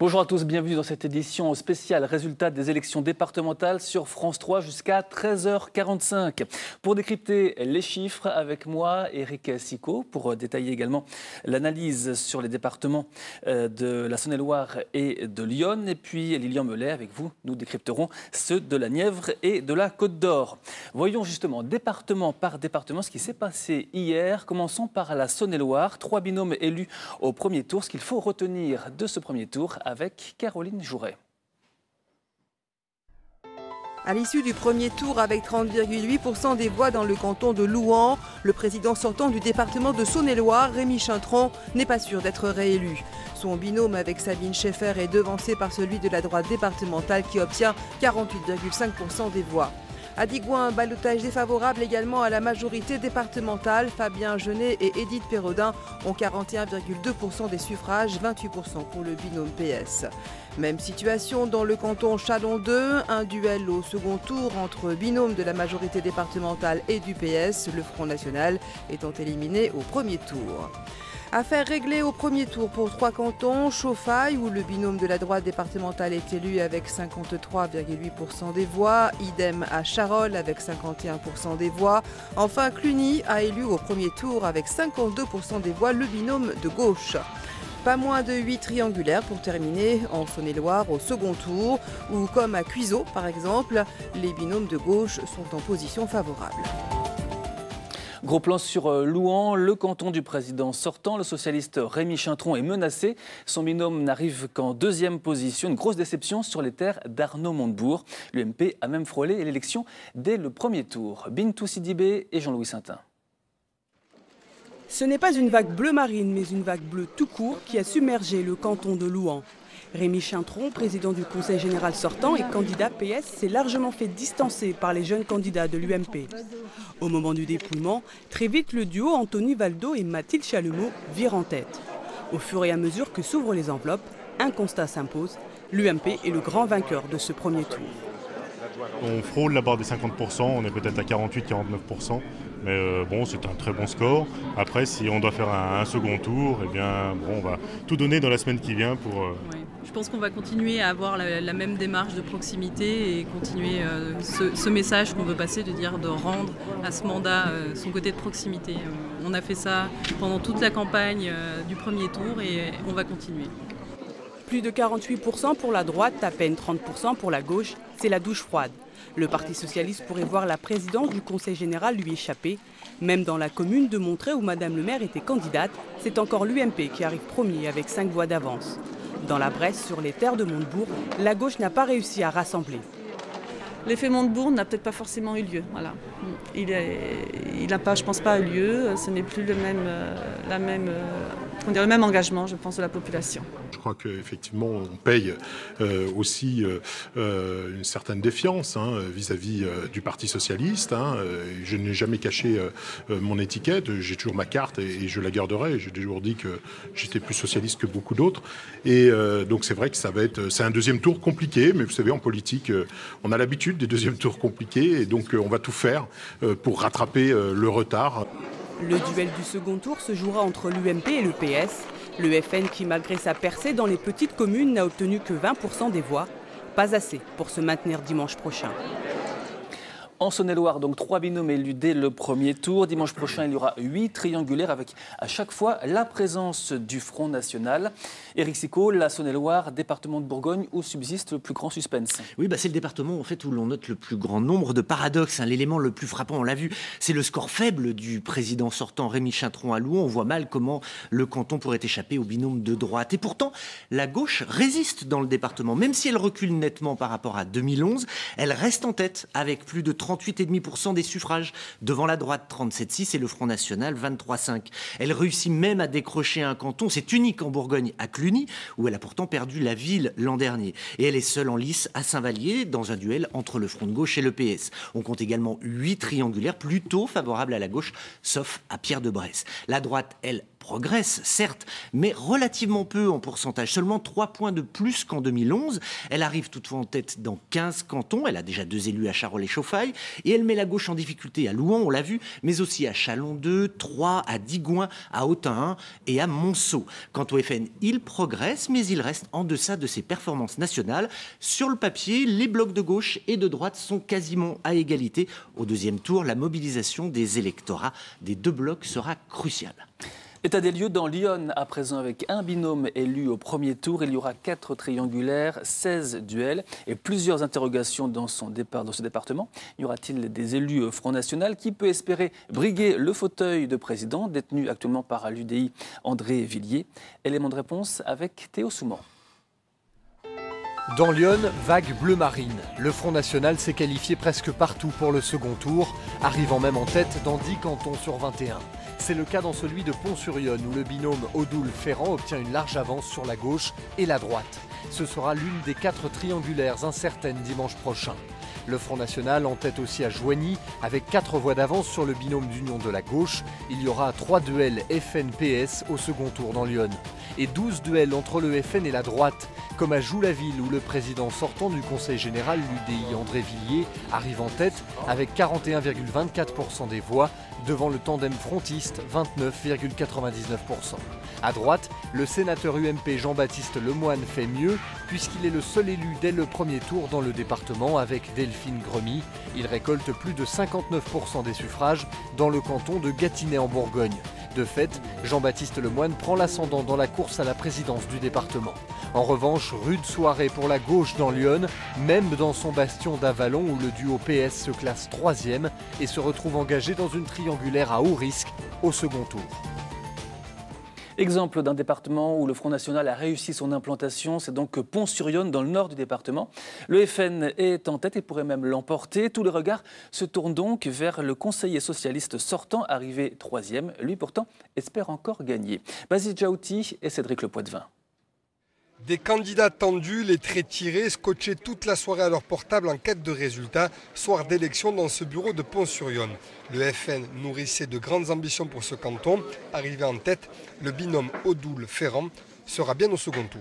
Bonjour à tous, bienvenue dans cette édition spéciale résultats des élections départementales sur France 3 jusqu'à 13h45. Pour décrypter les chiffres, avec moi, Éric Sicot, pour détailler également l'analyse sur les départements de la Saône-et-Loire et de Lyon. Et puis Lilian Melet, avec vous, nous décrypterons ceux de la Nièvre et de la Côte d'Or. Voyons justement département par département ce qui s'est passé hier. Commençons par la Saône-et-Loire. 3 binômes élus au premier tour. Ce qu'il faut retenir de ce premier tour avec Caroline Jouret. À l'issue du premier tour, avec 30,8% des voix dans le canton de Louhans, le président sortant du département de Saône-et-Loire, Rémy Chintron, n'est pas sûr d'être réélu. Son binôme avec Sabine Scheffer est devancé par celui de la droite départementale qui obtient 48,5% des voix. À Digoin, un ballottage défavorable également à la majorité départementale. Fabien Genet et Édith Perrodin ont 41,2% des suffrages, 28% pour le binôme PS. Même situation dans le canton Châlons 2, un duel au second tour entre binômes de la majorité départementale et du PS, le Front National étant éliminé au premier tour. Affaire réglée au premier tour pour 3 cantons, Chauffaille où le binôme de la droite départementale est élu avec 53,8% des voix, idem à Charolles avec 51% des voix. Enfin, Cluny a élu au premier tour avec 52% des voix le binôme de gauche. Pas moins de 8 triangulaires pour terminer en Saône-et-Loire au second tour, où comme à Cuiseaux par exemple, les binômes de gauche sont en position favorable. Gros plan sur Louhans, le canton du président sortant. Le socialiste Rémy Chintron est menacé. Son binôme n'arrive qu'en deuxième position. Une grosse déception sur les terres d'Arnaud Montebourg. L'UMP a même frôlé l'élection dès le premier tour. Bintou Sidibé et Jean-Louis Saintin. Ce n'est pas une vague bleu marine, mais une vague bleue tout court qui a submergé le canton de Louhans. Rémy Chintron, président du Conseil général sortant et candidat PS, s'est largement fait distancer par les jeunes candidats de l'UMP. Au moment du dépouillement, très vite le duo Anthony Valdo et Mathilde Chalemot vire en tête. Au fur et à mesure que s'ouvrent les enveloppes, un constat s'impose, l'UMP est le grand vainqueur de ce premier tour. On frôle la barre des 50%, on est peut-être à 48-49%. Mais bon, c'est un très bon score. Après, si on doit faire un second tour, eh bien, bon, on va tout donner dans la semaine qui vient pour... Oui. Je pense qu'on va continuer à avoir la même démarche de proximité et continuer ce message qu'on veut passer, de dire de rendre à ce mandat son côté de proximité. On a fait ça pendant toute la campagne du premier tour et on va continuer. Plus de 48% pour la droite, à peine 30% pour la gauche, c'est la douche froide. Le Parti socialiste pourrait voir la présidence du Conseil général lui échapper. Même dans la commune de Montreuil où Madame le maire était candidate, c'est encore l'UMP qui arrive premier avec 5 voix d'avance. Dans la Bresse, sur les terres de Montebourg, la gauche n'a pas réussi à rassembler. L'effet Montebourg n'a peut-être pas forcément eu lieu. Voilà. Il n'a pas, je pense pas, eu lieu. Ce n'est plus le même engagement, je pense, de la population. Je crois qu'effectivement, on paye aussi une certaine défiance vis-à-vis du Parti socialiste. Je n'ai jamais caché mon étiquette, j'ai toujours ma carte et je la garderai. J'ai toujours dit que j'étais plus socialiste que beaucoup d'autres. Et donc c'est vrai que c'est un deuxième tour compliqué, mais vous savez, en politique, on a l'habitude des deuxièmes tours compliqués et donc on va tout faire pour rattraper le retard. Le duel du second tour se jouera entre l'UMP et le PS. Le FN qui, malgré sa percée dans les petites communes, n'a obtenu que 20% des voix. Pas assez pour se maintenir dimanche prochain. En Saône-et-Loire, donc 3 binômes élus dès le premier tour. Dimanche prochain, il y aura 8 triangulaires avec à chaque fois la présence du Front National. Éric Sicot, la Saône-et-Loire, département de Bourgogne, où subsiste le plus grand suspense. Oui, c'est le département en fait, où l'on note le plus grand nombre de paradoxes. L'élément le plus frappant, on l'a vu, c'est le score faible du président sortant Rémy Chintron à Louhans. On voit mal comment le canton pourrait échapper au binôme de droite. Et pourtant, la gauche résiste dans le département. Même si elle recule nettement par rapport à 2011, elle reste en tête avec plus de 38,5% des suffrages, devant la droite 37,6 et le Front National 23,5. Elle réussit même à décrocher un canton, c'est unique en Bourgogne, à Cluny, où elle a pourtant perdu la ville l'an dernier. Et elle est seule en lice à Saint-Vallier, dans un duel entre le Front de gauche et le PS. On compte également 8 triangulaires plutôt favorables à la gauche, sauf à Pierre de Bresse. La droite, elle, progresse, certes, mais relativement peu en pourcentage. Seulement 3 points de plus qu'en 2011. Elle arrive toutefois en tête dans 15 cantons. Elle a déjà 2 élus à Charolles-et-Chauffailles. Et elle met la gauche en difficulté à Louhans, on l'a vu, mais aussi à Châlons 2, Troyes, à Digoin, à Autun et à Monceau. Quant au FN, il progresse, mais il reste en deçà de ses performances nationales. Sur le papier, les blocs de gauche et de droite sont quasiment à égalité. Au deuxième tour, la mobilisation des électorats des deux blocs sera cruciale. État des lieux dans Lyon, à présent avec un binôme élu au premier tour. Il y aura 4 triangulaires, 16 duels et plusieurs interrogations dans ce département. Y aura-t-il des élus Front National? Qui peut espérer briguer le fauteuil de président, détenu actuellement par l'UDI André Villiers? Élément de réponse avec Théo Souman. Dans Lyon, vague bleu marine. Le Front National s'est qualifié presque partout pour le second tour, arrivant même en tête dans 10 cantons sur 21. C'est le cas dans celui de Pont-sur-Yonne où le binôme Odoul-Ferrand obtient une large avance sur la gauche et la droite. Ce sera l'une des 4 triangulaires incertaines dimanche prochain. Le Front National en tête aussi à Joigny avec 4 voix d'avance sur le binôme d'union de la gauche. Il y aura 3 duels FN-PS au second tour dans Lyon. Et 12 duels entre le FN et la droite, comme à Joux-la-Ville où le président sortant du Conseil général, l'UDI André Villiers, arrive en tête avec 41,24% des voix, devant le tandem frontiste 29,99%. À droite, le sénateur UMP Jean-Baptiste Lemoyne fait mieux puisqu'il est le seul élu dès le premier tour dans le département avec Delphine Gremy. Il récolte plus de 59% des suffrages dans le canton de Gâtinais en Bourgogne. De fait, Jean-Baptiste Lemoyne prend l'ascendant dans la course à la présidence du département. En revanche, rude soirée pour la gauche dans Lyon, même dans son bastion d'Avalon où le duo PS se classe 3e et se retrouve engagé dans une triangulaire à haut risque au second tour. Exemple d'un département où le Front National a réussi son implantation, c'est donc Pont-sur-Yonne dans le nord du département. Le FN est en tête et pourrait même l'emporter. Tous les regards se tournent donc vers le conseiller socialiste sortant, arrivé 3e. Lui pourtant espère encore gagner. Basile Djaouti et Cédric Le Poitvin. Des candidats tendus, les traits tirés, scotchés toute la soirée à leur portable en quête de résultats, soir d'élection dans ce bureau de Pont-sur-Yonne. Le FN nourrissait de grandes ambitions pour ce canton. Arrivé en tête, le binôme Odoul-Ferrand sera bien au second tour.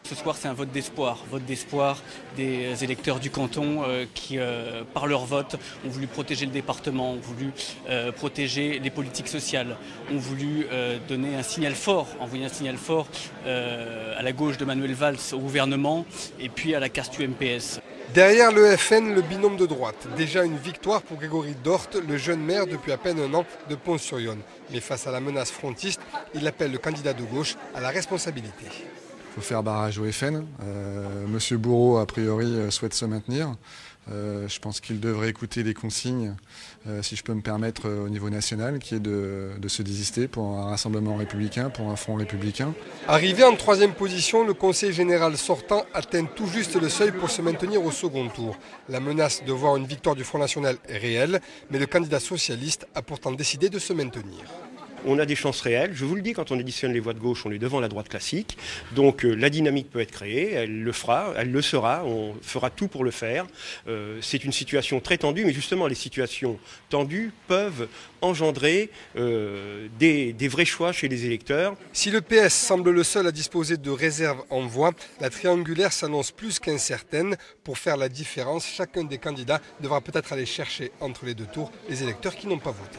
Ce soir, c'est un vote d'espoir des électeurs du canton qui, par leur vote, ont voulu protéger le département, ont voulu protéger les politiques sociales, ont voulu donner un signal fort, envoyer un signal fort à la gauche de Manuel Valls au gouvernement et puis à la caste UMPS. Derrière le FN, le binôme de droite. Déjà une victoire pour Grégory Dort, le jeune maire depuis à peine un an de Pont-sur-Yonne. Mais face à la menace frontiste, il appelle le candidat de gauche à la responsabilité. Il faut faire barrage au FN. Monsieur Bourreau, a priori, souhaite se maintenir. Je pense qu'il devrait écouter les consignes, si je peux me permettre, au niveau national, qui est de se désister pour un rassemblement républicain, pour un front républicain. Arrivé en 3e position, le conseil général sortant atteint tout juste le seuil pour se maintenir au second tour. La menace de voir une victoire du Front National est réelle, mais le candidat socialiste a pourtant décidé de se maintenir. On a des chances réelles. Je vous le dis, quand on additionne les voix de gauche, on est devant la droite classique. Donc la dynamique peut être créée, elle le fera, elle le sera, on fera tout pour le faire. C'est une situation très tendue, mais justement les situations tendues peuvent engendrer des vrais choix chez les électeurs. Si le PS semble le seul à disposer de réserves en voix, la triangulaire s'annonce plus qu'incertaine. Pour faire la différence, chacun des candidats devra peut-être aller chercher entre les deux tours les électeurs qui n'ont pas voté.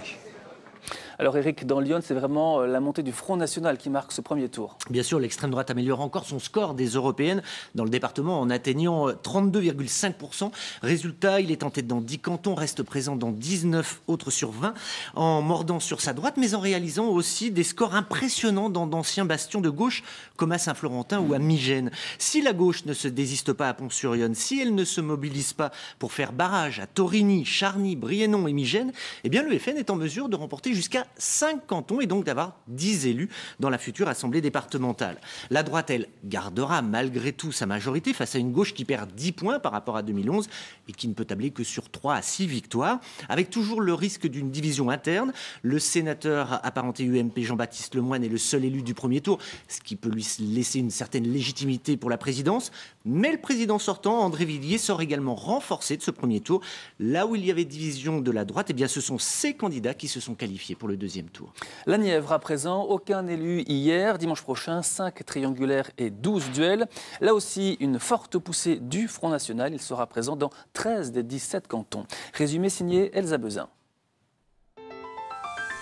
Alors Eric, dans Lyon, c'est vraiment la montée du Front National qui marque ce premier tour. Bien sûr, l'extrême droite améliore encore son score des européennes dans le département en atteignant 32,5%. Résultat, il est en tête dans 10 cantons, reste présent dans 19 autres sur 20, en mordant sur sa droite, mais en réalisant aussi des scores impressionnants dans d'anciens bastions de gauche, comme à Saint-Florentin ou à Migène. Si la gauche ne se désiste pas à Pont-sur-Yonne, si elle ne se mobilise pas pour faire barrage à Torigny, Charny, Briennon et Migène, eh bien le FN est en mesure de remporter jusqu'à 5 cantons et donc d'avoir 10 élus dans la future assemblée départementale. La droite, elle, gardera malgré tout sa majorité face à une gauche qui perd 10 points par rapport à 2011 et qui ne peut tabler que sur 3 à 6 victoires, avec toujours le risque d'une division interne. Le sénateur apparenté UMP Jean-Baptiste Lemoyne est le seul élu du premier tour, ce qui peut lui laisser une certaine légitimité pour la présidence. Mais le président sortant, André Villiers, sort également renforcé de ce premier tour. Là où il y avait division de la droite, eh bien, ce sont ces candidats qui se sont qualifiés pour le le deuxième tour. La Nièvre à présent, aucun élu hier. Dimanche prochain, 5 triangulaires et 12 duels. Là aussi, une forte poussée du Front National. Il sera présent dans 13 des 17 cantons. Résumé signé Elsa Bezin.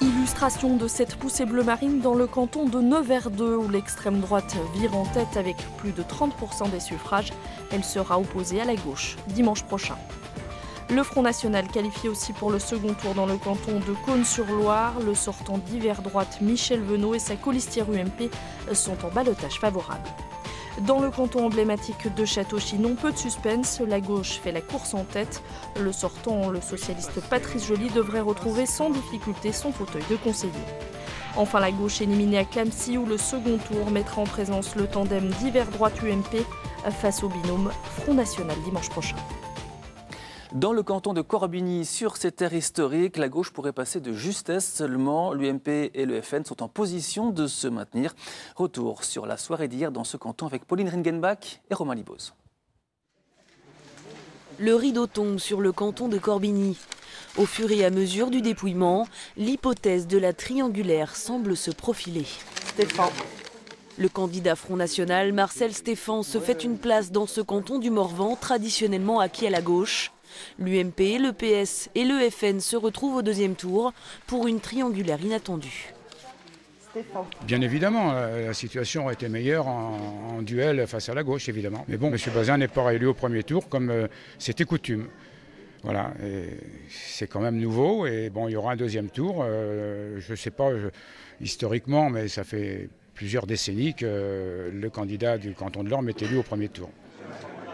Illustration de cette poussée bleu marine dans le canton de Nevers-2 où l'extrême droite vire en tête avec plus de 30% des suffrages. Elle sera opposée à la gauche dimanche prochain. Le Front National qualifié aussi pour le second tour dans le canton de Cosne-sur-Loire. Le sortant d'hiver droite Michel Venot et sa colistière UMP sont en ballottage favorable. Dans le canton emblématique de Château-Chinon, peu de suspense, la gauche fait la course en tête. Le sortant, le socialiste Patrice Joly, devrait retrouver sans difficulté son fauteuil de conseiller. Enfin, la gauche éliminée à Clamecy où le second tour mettra en présence le tandem d'hiver droite UMP face au binôme Front National dimanche prochain. Dans le canton de Corbigny, sur ces terres historiques, la gauche pourrait passer de justesse seulement. L'UMP et le FN sont en position de se maintenir. Retour sur la soirée d'hier dans ce canton avec Pauline Ringenbach et Romain Liboz. Le rideau tombe sur le canton de Corbigny. Au fur et à mesure du dépouillement, l'hypothèse de la triangulaire semble se profiler. Stéphane. Le candidat Front National, Marcel Stéphane, se fait une place dans ce canton du Morvan, traditionnellement acquis à la gauche. L'UMP, le PS et le FN se retrouvent au deuxième tour pour une triangulaire inattendue. Bien évidemment, la situation aurait été meilleure en duel face à la gauche, évidemment. Mais bon, M. Bazin n'est pas réélu au premier tour comme c'était coutume. Voilà, c'est quand même nouveau et bon, il y aura un deuxième tour. Je ne sais pas historiquement, mais ça fait plusieurs décennies que le candidat du canton de l'Orme est élu au premier tour.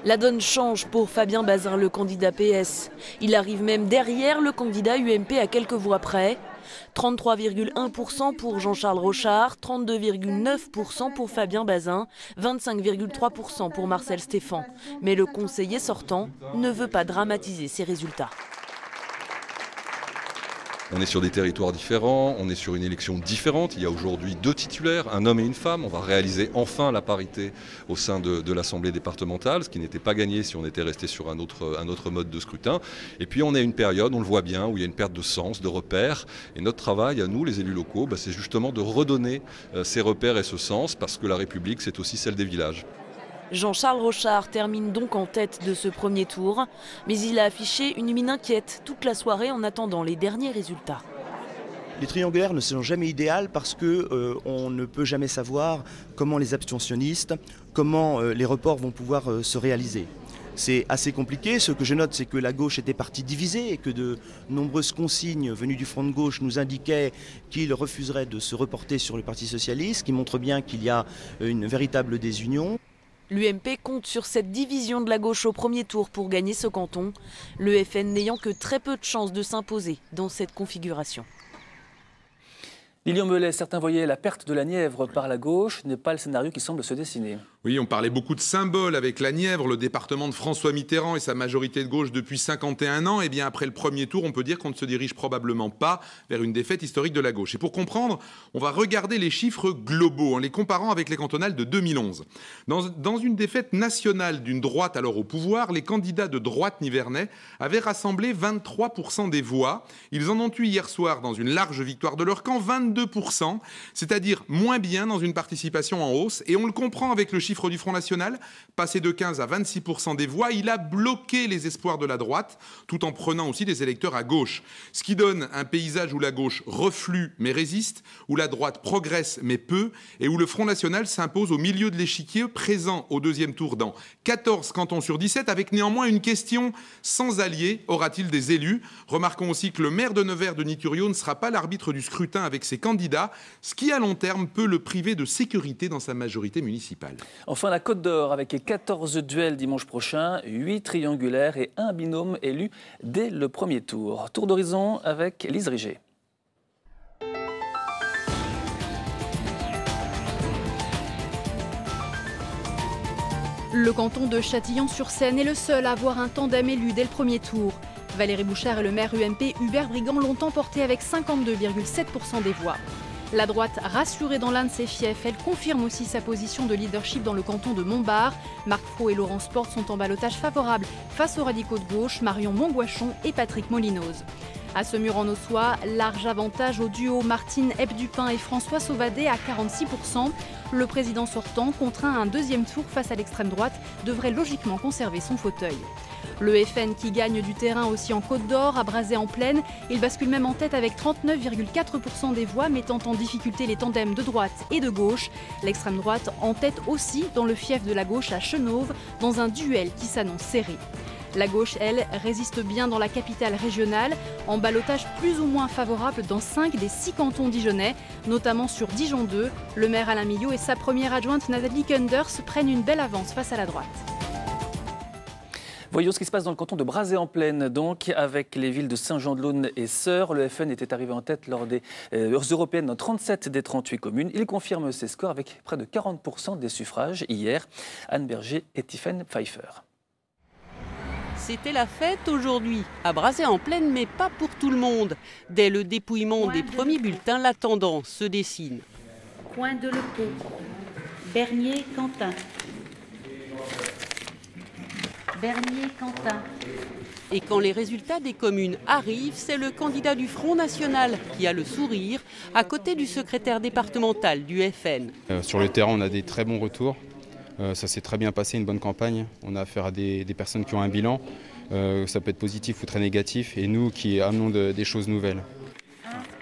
La donne change pour Fabien Bazin, le candidat PS. Il arrive même derrière le candidat UMP à quelques voix près. 33,1% pour Jean-Charles Rochard, 32,9% pour Fabien Bazin, 25,3% pour Marcel Stéphane. Mais le conseiller sortant ne veut pas dramatiser ces résultats. On est sur des territoires différents, on est sur une élection différente. Il y a aujourd'hui 2 titulaires, un homme et une femme. On va réaliser enfin la parité au sein de l'Assemblée départementale, ce qui n'était pas gagné si on était resté sur un autre mode de scrutin. Et puis on est à une période, on le voit bien, où il y a une perte de sens, de repères. Et notre travail à nous, les élus locaux, c'est justement de redonner ces repères et ce sens, parce que la République, c'est aussi celle des villages. Jean-Charles Rochard termine donc en tête de ce premier tour, mais il a affiché une mine inquiète toute la soirée en attendant les derniers résultats. Les triangulaires ne sont jamais idéales parce qu'on ne peut jamais savoir comment les abstentionnistes, comment les reports vont pouvoir se réaliser. C'est assez compliqué. Ce que je note, c'est que la gauche était partie divisée et que de nombreuses consignes venues du front de gauche nous indiquaient qu'il refuserait de se reporter sur le Parti socialiste, ce qui montre bien qu'il y a une véritable désunion. L'UMP compte sur cette division de la gauche au premier tour pour gagner ce canton, le FN n'ayant que très peu de chances de s'imposer dans cette configuration. Lilian Melet, certains voyaient la perte de la Nièvre par la gauche, n'est pas le scénario qui semble se dessiner. Oui, on parlait beaucoup de symboles avec la Nièvre, le département de François Mitterrand et sa majorité de gauche depuis 51 ans. Et bien après le premier tour, on peut dire qu'on ne se dirige probablement pas vers une défaite historique de la gauche. Et pour comprendre, on va regarder les chiffres globaux en les comparant avec les cantonales de 2011. Dans une défaite nationale d'une droite alors au pouvoir, les candidats de droite nivernais avaient rassemblé 23% des voix. Ils en ont eu hier soir dans une large victoire de leur camp, 22%, c'est-à-dire moins bien dans une participation en hausse. Et on le comprend avec le chiffre du Front National, passé de 15 à 26% des voix, il a bloqué les espoirs de la droite, tout en prenant aussi des électeurs à gauche. Ce qui donne un paysage où la gauche reflue mais résiste, où la droite progresse mais peu, et où le Front National s'impose au milieu de l'échiquier, présent au deuxième tour dans 14 cantons sur 17, avec néanmoins une question sans alliés, aura-t-il des élus? Remarquons aussi que le maire de Nevers, Denis Thuriot, ne sera pas l'arbitre du scrutin avec ses candidats, ce qui à long terme peut le priver de sécurité dans sa majorité municipale. Enfin, la Côte d'Or avec 14 duels dimanche prochain, 8 triangulaires et un binôme élu dès le premier tour. Tour d'horizon avec Lise Riget. Le canton de Châtillon-sur-Seine est le seul à avoir un tandem élu dès le premier tour. Valérie Bouchard et le maire UMP Hubert Brigand l'ont emporté avec 52,7% des voix. La droite, rassurée dans l'un de ses fiefs, elle confirme aussi sa position de leadership dans le canton de Montbard. Marc Fro et Laurence Porte sont en ballottage favorable face aux radicaux de gauche, Marion Montguachon et Patrick Molinoz. À Semur-en-Ossois, large avantage au duo Martine Ebdupin et François Sauvadet à 46%. Le président sortant, contraint à un deuxième tour face à l'extrême droite, devrait logiquement conserver son fauteuil. Le FN qui gagne du terrain aussi en Côte d'Or, à Brazay-en-Plaine. Il bascule même en tête avec 39,4% des voix, mettant en difficulté les tandems de droite et de gauche. L'extrême droite en tête aussi dans le fief de la gauche à Chenôve, dans un duel qui s'annonce serré. La gauche, elle, résiste bien dans la capitale régionale, en ballottage plus ou moins favorable dans 5 des 6 cantons dijonnais, notamment sur Dijon 2. Le maire Alain Millot et sa première adjointe Nathalie Kunders prennent une belle avance face à la droite. Voyons ce qui se passe dans le canton de Brazay-en-Plaine, donc, avec les villes de Saint-Jean-de-Laune et Sœurs. Le FN était arrivé en tête lors des européennes dans 37 des 38 communes. Il confirme ses scores avec près de 40% des suffrages hier. Anne Berger et Tiffaine Pfeiffer. C'était la fête aujourd'hui, à Brazay-en-Plaine, mais pas pour tout le monde. Dès le dépouillement des premiers bulletins, la tendance se dessine. Coin de Lepot, Bernier-Quentin. Bernier-Quentin. Et quand les résultats des communes arrivent, c'est le candidat du Front National qui a le sourire, à côté du secrétaire départemental du FN. Sur le terrain, on a des très bons retours. Ça s'est très bien passé, une bonne campagne. On a affaire à des personnes qui ont un bilan. Ça peut être positif ou très négatif. Et nous qui amenons des choses nouvelles.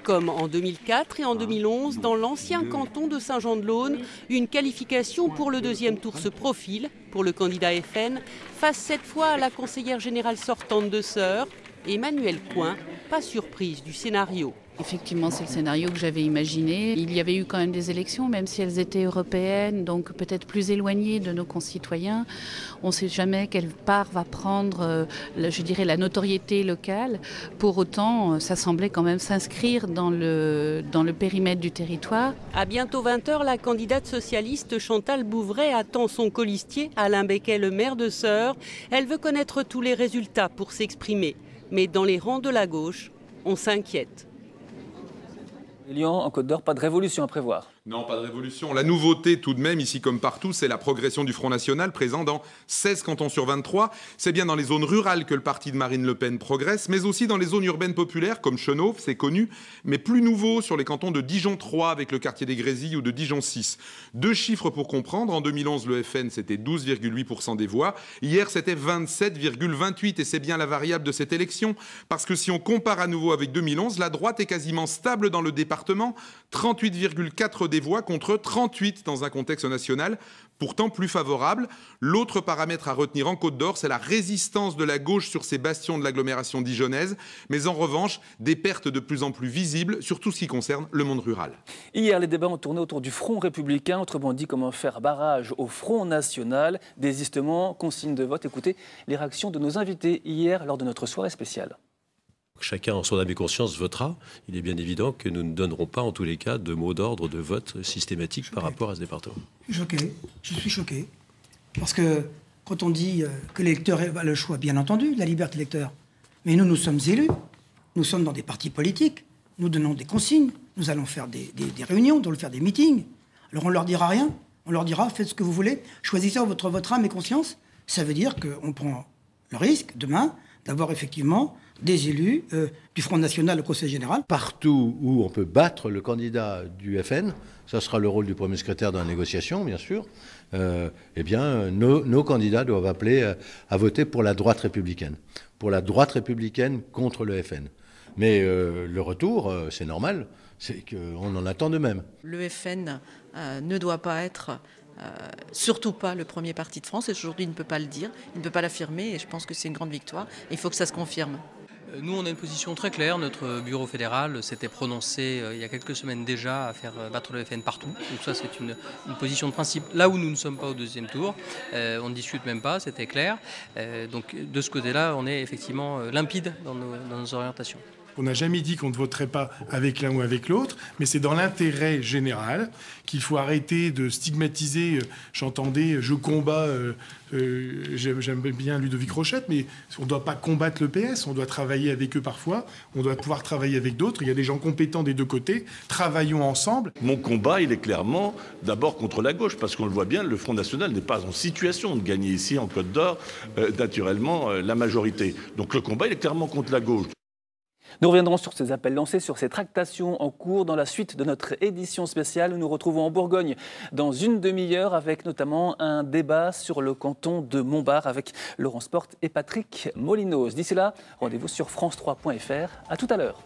Comme en 2004 et en 2011, dans l'ancien canton de Saint-Jean-de-Laune, une qualification pour le deuxième tour se profile pour le candidat FN, face cette fois à la conseillère générale sortante de Sœurs, Emmanuelle Coin, pas surprise du scénario. Effectivement, c'est le scénario que j'avais imaginé. Il y avait eu quand même des élections, même si elles étaient européennes, donc peut-être plus éloignées de nos concitoyens. On ne sait jamais quelle part va prendre, je dirais, la notoriété locale. Pour autant, ça semblait quand même s'inscrire dans le périmètre du territoire. À bientôt 20h, la candidate socialiste Chantal Bouvray attend son colistier, Alain Becquet, le maire de Sœurs. Elle veut connaître tous les résultats pour s'exprimer. Mais dans les rangs de la gauche, on s'inquiète. Lyon, en Côte d'Or, pas de révolution à prévoir. Non, pas de révolution. La nouveauté, tout de même, ici comme partout, c'est la progression du Front National, présent dans 16 cantons sur 23. C'est bien dans les zones rurales que le parti de Marine Le Pen progresse, mais aussi dans les zones urbaines populaires, comme Chenôve, c'est connu, mais plus nouveau sur les cantons de Dijon 3, avec le quartier des Grésilles, ou de Dijon 6. 2 chiffres pour comprendre. En 2011, le FN, c'était 12,8% des voix. Hier, c'était 27,28%. Et c'est bien la variable de cette élection. Parce que si on compare à nouveau avec 2011, la droite est quasiment stable dans le département. 38,4% des voix contre 38 dans un contexte national pourtant plus favorable. L'autre paramètre à retenir en Côte d'Or, c'est la résistance de la gauche sur ces bastions de l'agglomération dijonnaise, mais en revanche, des pertes de plus en plus visibles, surtout ce qui concerne le monde rural. Hier, les débats ont tourné autour du Front républicain, autrement dit comment faire barrage au Front national. Désistement, consigne de vote. Écoutez les réactions de nos invités hier lors de notre soirée spéciale. Chacun, en son âme et conscience, votera. Il est bien évident que nous ne donnerons pas, en tous les cas, de mot d'ordre de vote systématique par rapport à ce département. Je suis choqué. Parce que quand on dit que l'électeur a le choix, bien entendu, la liberté d'électeur. Mais nous sommes élus. Nous sommes dans des partis politiques. Nous donnons des consignes. Nous allons faire des réunions, nous allons faire des meetings. Alors on ne leur dira rien. On leur dira, faites ce que vous voulez. Choisissez votre âme et conscience. Ça veut dire qu'on prend le risque, demain, d'avoir effectivement des élus du Front National au Conseil Général. Partout où on peut battre le candidat du FN, ça sera le rôle du premier secrétaire dans la négociation, bien sûr, eh bien, nos candidats doivent appeler à voter pour la droite républicaine. Pour la droite républicaine contre le FN. Mais le retour, c'est normal, c'est qu'on en attend de même. Le FN ne doit pas être... surtout pas le premier parti de France, et aujourd'hui il ne peut pas le dire, il ne peut pas l'affirmer, et je pense que c'est une grande victoire. Il faut que ça se confirme. Nous, on a une position très claire. Notre bureau fédéral s'était prononcé il y a quelques semaines déjà à faire battre le FN partout. Donc ça, c'est une position de principe. Là où nous ne sommes pas au deuxième tour, on ne discute même pas, c'était clair. Donc de ce côté-là, on est effectivement limpide dans nos orientations. On n'a jamais dit qu'on ne voterait pas avec l'un ou avec l'autre, mais c'est dans l'intérêt général qu'il faut arrêter de stigmatiser. J'entendais, je combats, j'aime bien Ludovic Rochette, mais on ne doit pas combattre le PS, on doit travailler avec eux parfois, on doit pouvoir travailler avec d'autres. Il y a des gens compétents des deux côtés, travaillons ensemble. Mon combat, il est clairement d'abord contre la gauche, parce qu'on le voit bien, le Front National n'est pas en situation de gagner ici en Côte d'Or, naturellement, la majorité. Donc le combat, il est clairement contre la gauche. Nous reviendrons sur ces appels lancés, sur ces tractations en cours dans la suite de notre édition spéciale. Nous nous retrouvons en Bourgogne dans une demi-heure avec notamment un débat sur le canton de Montbard avec Laurence Porte et Patrick Molinos. D'ici là, rendez-vous sur France3.fr. À tout à l'heure.